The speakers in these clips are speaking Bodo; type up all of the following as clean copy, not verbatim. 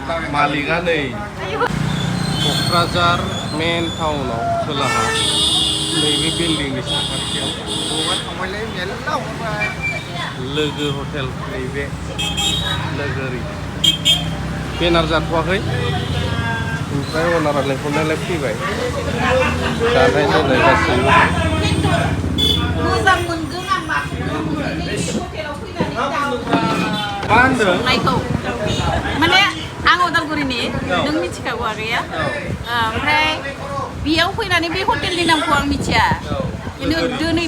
मालिका नै क'क्राझार मेन टाउनाव खोलाहा नैबे बिल्डिंनि साखाथियाव लोगो हटेल नैबे नोगोरि बेनार जाथ'वाखै ओमफ्राय अनारा लेंहरनायलाय फैबाय जानाय लोंनाय गासैबो मोजां मोनगोन आं माखौ हटेलाव फैनानै मा होनदों माने आं उदालगुरिनि नों मिथिखागौ आगैया ओमफ्राय बेयाव फैनानै बे हटेलनि नामखौ आं मिथिया खिन्थु दिनै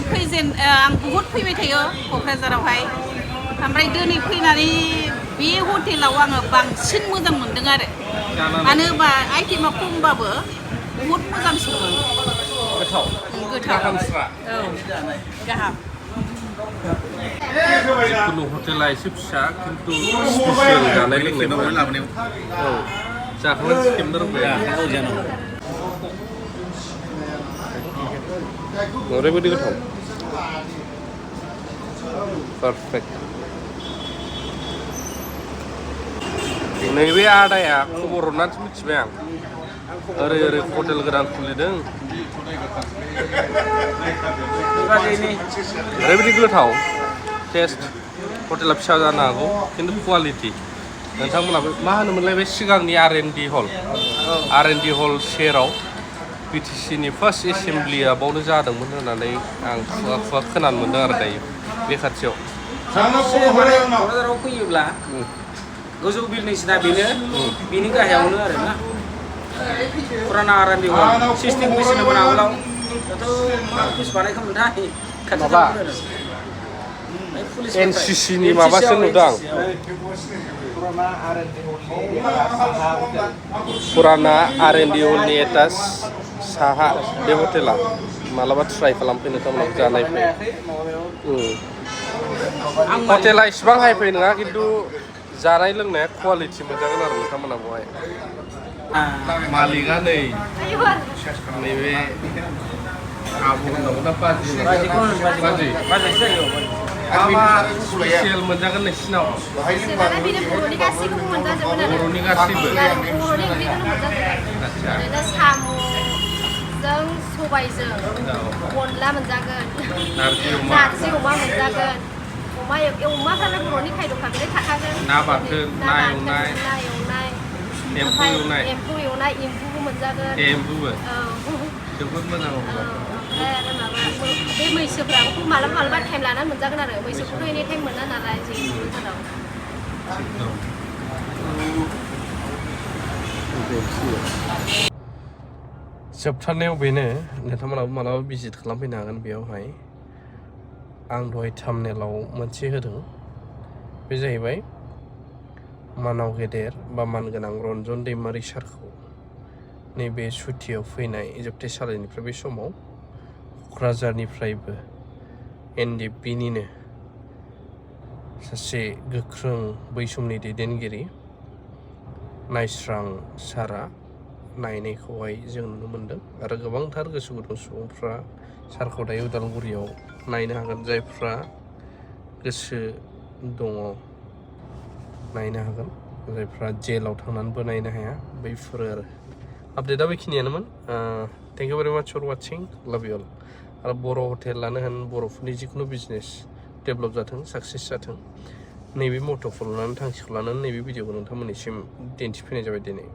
आं बुहुद फैबाय थायो क'क्राझारावहाय ओमफ्राय दिनै फैनानै बे हटेलाव आङो बांसिन मोजां मोनदों आरो मानो होनबा आइटेमा खमबाबो बुहुद मोजांसिनमोन गोथाव औ गाहाम जिखुनु हटेला एसे फिसा खिन्थु स्पेसियेल जानाय लोंनाय औ जाखांना खेबनो रोंबाय ओरैबायदि गोथाव पारफेक्ट नैबे आदाया खबर हरनानैसो मिथिबाय आं ओरै हटेल गोदान खुलिदों ओरैबायदि गोथाव टेस्ट हटेला फिसा जानो हागौ खिन्थु कुवालिटि नोंथांमोनाबो मा होनोमोनलाय बे सिगांनि R&D हल सेराव BTCनि फार्स्ट एसेमब्लिया बावनो जादोंमोन होननानै आं खुगा खोनानो मोन्दों आरो दायो बे खाथियाव क'क्राझाराव फैयोब्ला गोजौ बिल्डिंसिना बेनि गाहायावनो आरोना फुराना R&D हल सिस्टेम बेसेनमोन आगोलाव दाथ' मा अफिस बानायखोमोनथाय माबा NCCनि माबासो नुदों फुराना R&D हलनि एटाच साहा बे हटेला मालाबा ट्राइ खालामफैनो खालामनांगौ जानायफोर हटेला इसिबां हाइफाइ नङा खिन्थु जानाय लोंनाया कुवालिटि मोनजागोन आरो नोंथांमोना बेवहाय मालिका नै नैबे आबौ होननांगौना बाजि मा स्पेसियेल मोनजागोन नोंसिनाव बर'नि गासैखौबो मोनजाजोबगोन आरो बर'नि गासैबो बर'नि ओंख्रिखौनो मोनजाजोबगोन ओरैनो साम'जों सबायजों अनला मोनजागोन नारजि अमा मोनजागोन अमाफ्रानो बर'नि खायद'खा बेलाय थाखागोन ना बाथोन ना एवनाय एम्फौ एवनाय एम्बुबो मोनजागोन एम्बुबो जोबोद मोजां ओमफ्राय आरो माबा बे मैसोफ्राबो मालाबा टाइम लानानै मोनजागोन आरो मैसोखौथ' एनि टाइम मोना नालाय जोंनि क'क्राझाराव जोबथारनायाव बेनो नोंथांमोनाबो मालाबा भिजिट खालामफैनो हागोन बेयावहाय आं दहाय थाम्बनेलाव मोनसे होदों बे जाहैबाय मानाव गेदेर बा मानगोनां रन्जन दैमारि सारखौ नैबे सुटियाव फैनाय जोबथेसालिनिफ्राय बे समाव क'क्राझारनिफ्रायबो NDPनिनो सासे गोख्रों बै समनि दैदेनगिरि नायस्रां सारा नायनायखौहाय जों नुनो मोन्दों आरो गोबांथार गोसो गुदुं सुबुंफ्रा सारखौ दायो उदालगुरियाव नायनो हागोन जायफ्रा गोसो दङ नायनो हागोन जायफ्रा जेलाव थांनानैबो नायनो हाया बैफोरो आरो आपडेटआ बेखिनियानोमोन थेंक इउ भेरि माच फर वाचिं लाभ इउ अल आरो बर' हटेलानो होन बर'फोरनि जिखुनु बिजनेस डेभेलप जाथों साक्सेस जाथों नैबे मट'खौ लानानै थांखिखौ लानानै नैबे भिडिअखौ नोंथांमोननिसिम दिन्थिफैनाय जाबाय दिनै